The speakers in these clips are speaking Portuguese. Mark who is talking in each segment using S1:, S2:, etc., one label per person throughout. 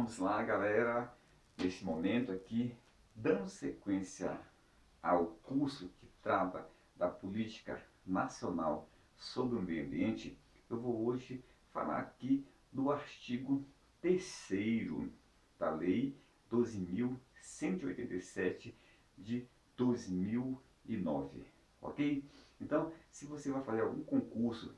S1: Vamos lá, galera, nesse momento aqui, dando sequência ao curso que trata da política nacional sobre o meio ambiente, eu vou hoje falar aqui do artigo 3º da Lei 12.187 de 2009, ok? Então, se você vai fazer algum concurso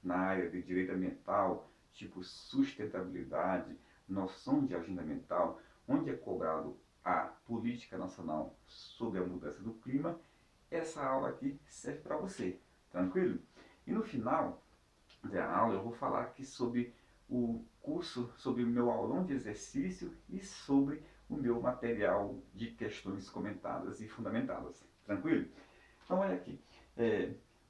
S1: na área de direito ambiental, tipo sustentabilidade, noção de agenda ambiental, onde é cobrado a política nacional sobre a mudança do clima, essa aula aqui serve para você, tranquilo? E no final da aula eu vou falar aqui sobre o curso, sobre o meu aulão de exercício e sobre o meu material de questões comentadas e fundamentadas, tranquilo? Então olha aqui,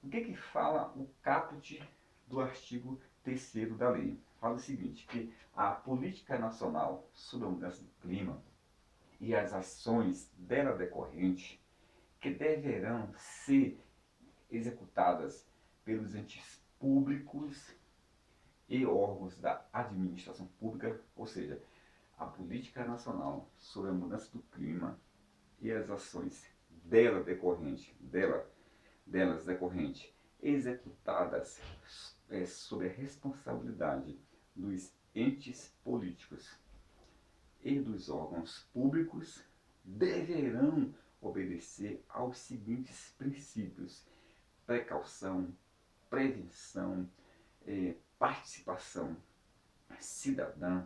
S1: o que fala o caput do artigo 3º da lei? Fala o seguinte, que a política nacional sobre a mudança do clima e as ações dela decorrentes que deverão ser executadas pelos entes públicos e órgãos da administração pública, ou seja, a política nacional sobre a mudança do clima e as ações delas decorrentes, executadas sob a responsabilidade dos entes políticos e dos órgãos públicos, deverão obedecer aos seguintes princípios: precaução, prevenção, participação cidadã,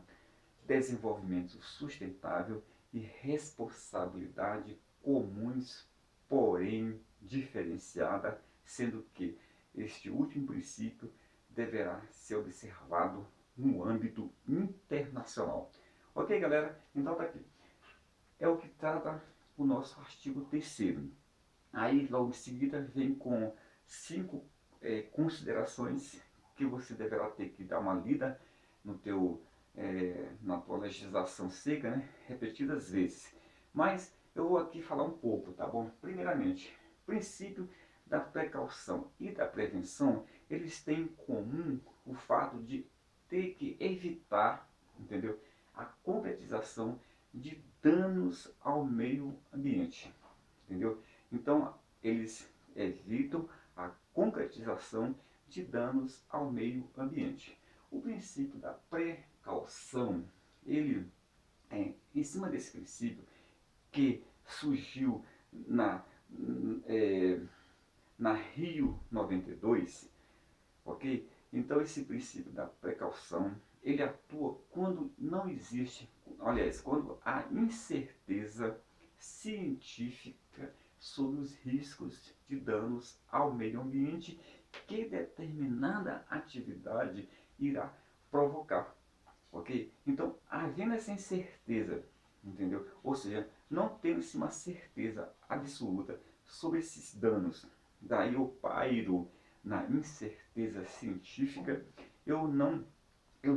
S1: desenvolvimento sustentável e responsabilidade comuns, porém diferenciada, sendo que este último princípio deverá ser observado no âmbito internacional. Ok, galera? Então tá aqui. É o que trata o nosso artigo 3º. Aí, logo em seguida, vem com 5 considerações que você deverá ter que dar uma lida no teu, na tua legislação seca, né? Repetidas vezes. Mas eu vou aqui falar um pouco, tá bom? Primeiramente, princípio da precaução e da prevenção, eles têm em comum o fato de ter que evitar, entendeu? A concretização de danos ao meio ambiente, entendeu? Então, eles evitam a concretização de danos ao meio ambiente. O princípio da precaução, ele em cima desse princípio que surgiu é, na Rio 92, ok? Então esse princípio da precaução, ele atua quando não existe, aliás, quando há incerteza científica sobre os riscos de danos ao meio ambiente que determinada atividade irá provocar, ok? Então, havendo essa incerteza, entendeu? Ou seja, não tendo-se uma certeza absoluta sobre esses danos, daí eu pairo na incerteza científica, eu não, eu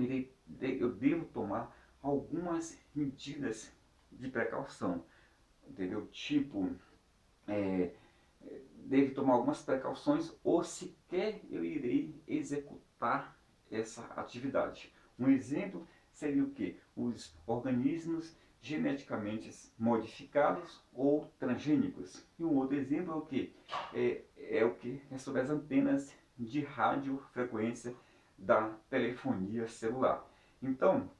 S1: devo tomar algumas medidas de precaução, entendeu? Tipo, é, devo tomar algumas precauções ou sequer eu irei executar essa atividade. Um exemplo seria o que? Os organismos geneticamente modificados ou transgênicos. E um outro exemplo é o que? É o que? É sobre as antenas de radiofrequência da telefonia celular. Então,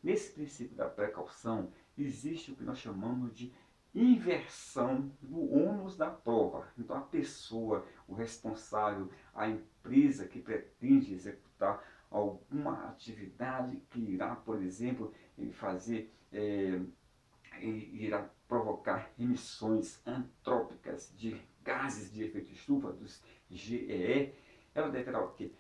S1: nesse princípio da precaução, existe o que nós chamamos de inversão do ônus da prova. Então, a pessoa, o responsável, a empresa que pretende executar alguma atividade que irá, por exemplo, fazer, irá provocar emissões antrópicas de gases de efeito estufa, dos GEE, ela deverá o quê?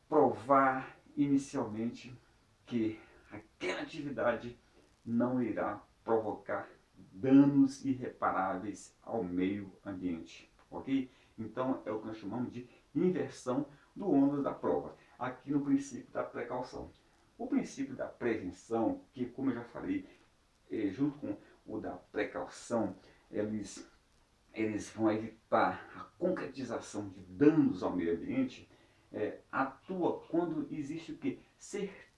S1: Provar inicialmente que aquela atividade não irá provocar danos irreparáveis ao meio ambiente, ok? Então é o que nós chamamos de inversão do ônus da prova, aqui no princípio da precaução. O princípio da prevenção, que como eu já falei, junto com o da precaução, eles vão evitar a concretização de danos ao meio ambiente, atua quando existe o que?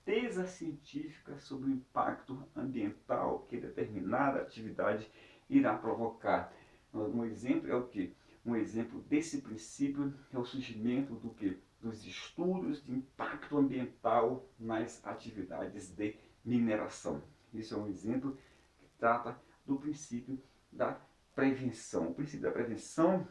S1: certeza científica sobre o impacto ambiental que determinada atividade irá provocar. Um exemplo é o que? Um exemplo desse princípio é o surgimento do que? Dos estudos de impacto ambiental nas atividades de mineração. Isso é um exemplo que trata do princípio da prevenção. O princípio da prevenção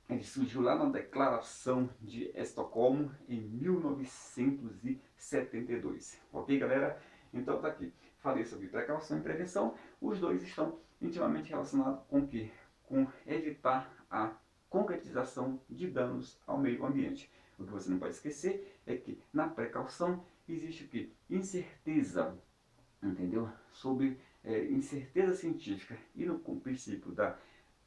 S1: ele surgiu lá na Declaração de Estocolmo em 1972. Ok, galera? Então tá aqui. Falei sobre precaução e prevenção. Os dois estão intimamente relacionados com o quê? Com evitar a concretização de danos ao meio ambiente. O que você não pode esquecer é que na precaução existe o quê? Incerteza, entendeu? Sobre incerteza científica. E no princípio da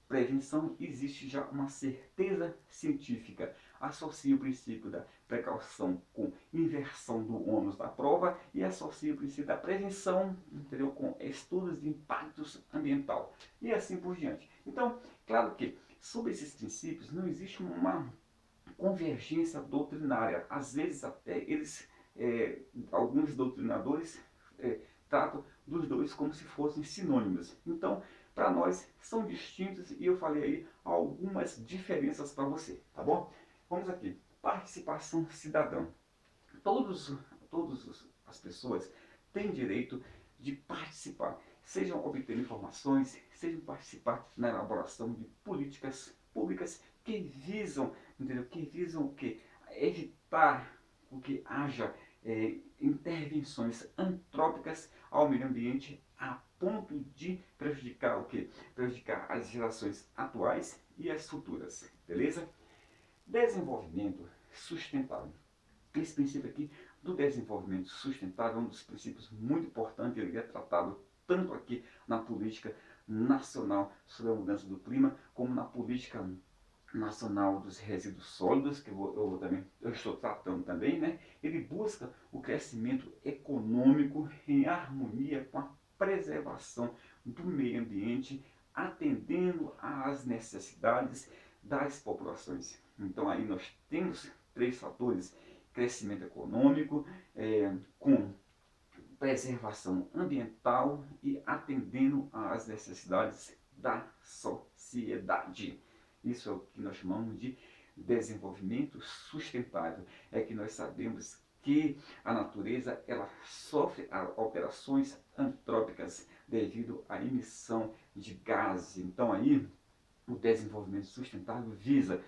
S1: prevenção existe já uma certeza científica. Associa o princípio da precaução com inversão do ônus da prova e associa o princípio da prevenção, entendeu? Com estudos de impactos ambiental e assim por diante. Então, claro que sobre esses princípios não existe uma convergência doutrinária. Às vezes até alguns doutrinadores tratam dos dois como se fossem sinônimos. Então, para nós são distintos e eu falei aí algumas diferenças para você, tá bom? Vamos aqui. Participação cidadã. Todas as pessoas têm direito de participar, sejam obter informações, sejam participar na elaboração de políticas públicas que visam, entendeu? Que visam o quê? Evitar o que haja intervenções antrópicas ao meio ambiente a ponto de prejudicar o quê? Prejudicar as gerações atuais e as futuras, beleza? Desenvolvimento sustentável. Esse princípio aqui do desenvolvimento sustentável é um dos princípios muito importantes, ele é tratado tanto aqui na política nacional sobre a mudança do clima, como na política nacional dos resíduos sólidos, que eu estou tratando também, né? Ele busca o crescimento econômico em harmonia com a preservação do meio ambiente, atendendo às necessidades das populações. Então aí nós temos três fatores: crescimento econômico, com preservação ambiental e atendendo às necessidades da sociedade. Isso é o que nós chamamos de desenvolvimento sustentável. É que nós sabemos que a natureza ela sofre alterações antrópicas devido à emissão de gases. Então aí o desenvolvimento sustentável visa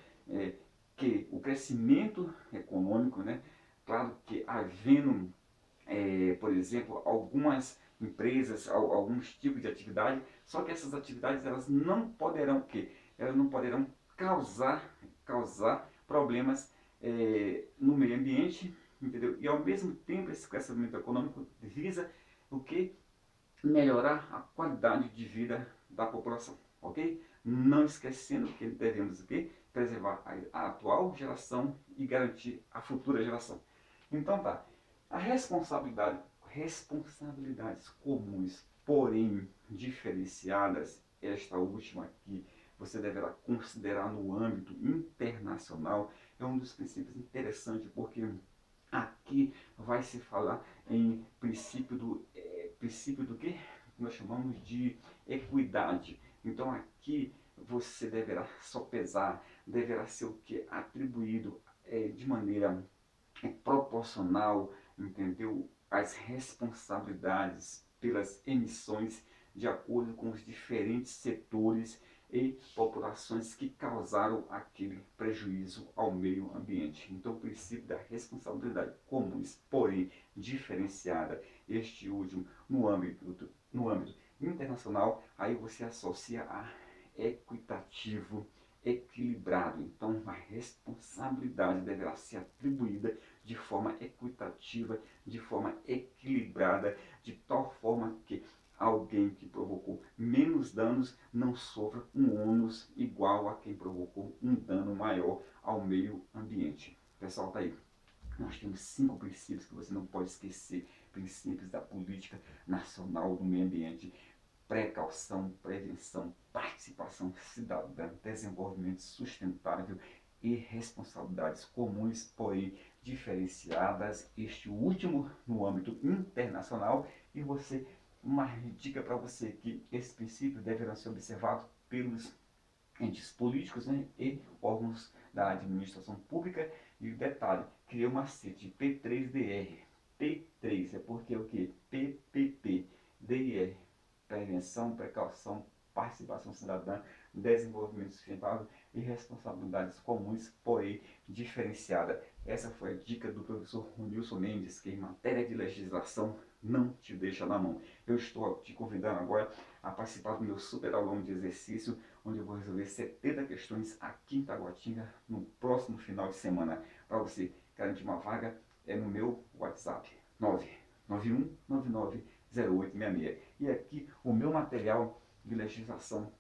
S1: que o crescimento econômico, né? Claro que havendo por exemplo, algumas empresas, alguns tipos de atividade, só que essas atividades elas não poderão elas não poderão causar problemas no meio ambiente, entendeu? E ao mesmo tempo esse crescimento econômico visa o que? Melhorar a qualidade de vida da população, ok? Não esquecendo que devemos o quê? Preservar a atual geração e garantir a futura geração. Então tá, a responsabilidades comuns, porém diferenciadas, esta última aqui, você deverá considerar no âmbito internacional, é um dos princípios interessantes, porque aqui vai se falar em princípio do que nós chamamos de equidade. Então aqui você deverá sopesar, deverá ser o que? Atribuído de maneira proporcional, entendeu? As responsabilidades pelas emissões de acordo com os diferentes setores e populações que causaram aquele prejuízo ao meio ambiente. Então, o princípio da responsabilidade comuns, porém diferenciada, este último no âmbito internacional, aí você associa a equitativo, equilibrado. Então, a responsabilidade deverá ser atribuída de forma equitativa, de forma equilibrada, de tal forma que alguém que provocou menos danos não sofra um ônus igual a quem provocou um dano maior ao meio ambiente. Pessoal, tá aí. Nós temos 5 princípios que você não pode esquecer. Princípios da política nacional do meio ambiente: precaução, prevenção, participação cidadã, desenvolvimento sustentável, e responsabilidades comuns, porém diferenciadas. Este último no âmbito internacional. E você, uma dica para você, que esse princípio deverá ser observado pelos entes políticos, né, e órgãos da administração pública. E o detalhe, criei um macete P3DR. P3 é porque o que? PPP, DIR, prevenção, precaução, participação cidadã, desenvolvimento sustentável e responsabilidades comuns, porém diferenciada. Essa foi a dica do professor Ronilson Mendes, que em matéria de legislação não te deixa na mão. Eu estou te convidando agora a participar do meu super aulão de exercício, onde eu vou resolver 70 questões aqui em Taguatinga no próximo final de semana. Para você garantir uma vaga, é no meu WhatsApp 991990866. E aqui o meu material de legislação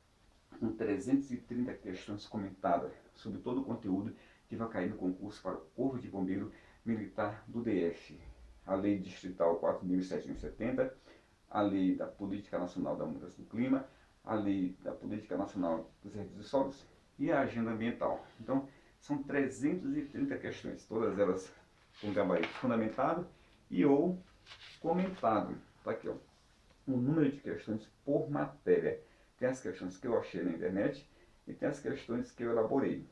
S1: com 330 questões comentadas sobre todo o conteúdo que vai cair no concurso para o Corpo de Bombeiro Militar do DF. A Lei Distrital 4.770, a Lei da Política Nacional da Mudança do Clima, a Lei da Política Nacional dos Resíduos Sólidos e a Agenda Ambiental. Então, são 330 questões, todas elas com gabarito fundamentado e ou comentado. Está aqui, ó, o número de questões por matéria. Tem as questões que eu achei na internet e tem as questões que eu elaborei,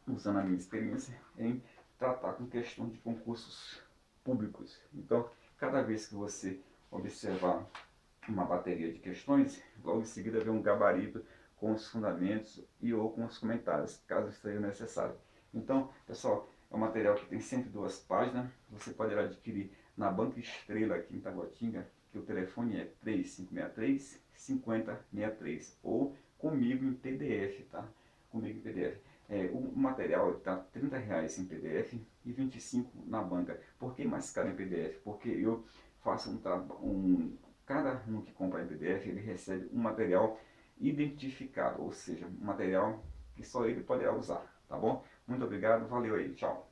S1: usando a minha experiência em tratar com questões de concursos públicos. Então, cada vez que você observar uma bateria de questões, logo em seguida vem um gabarito com os fundamentos e ou com os comentários, caso seja necessário. Então, pessoal, é um material que tem 102 páginas, você poderá adquirir na Banca Estrela aqui em Taguatinga, que o telefone é 3563-5063, ou comigo em PDF, tá? Comigo em PDF. O material está R$ 30 em PDF e 25 na banca. Por que mais caro em PDF? Porque eu faço cada um que compra em PDF, ele recebe um material identificado, ou seja, um material que só ele poderá usar, tá bom? Muito obrigado, valeu aí, tchau.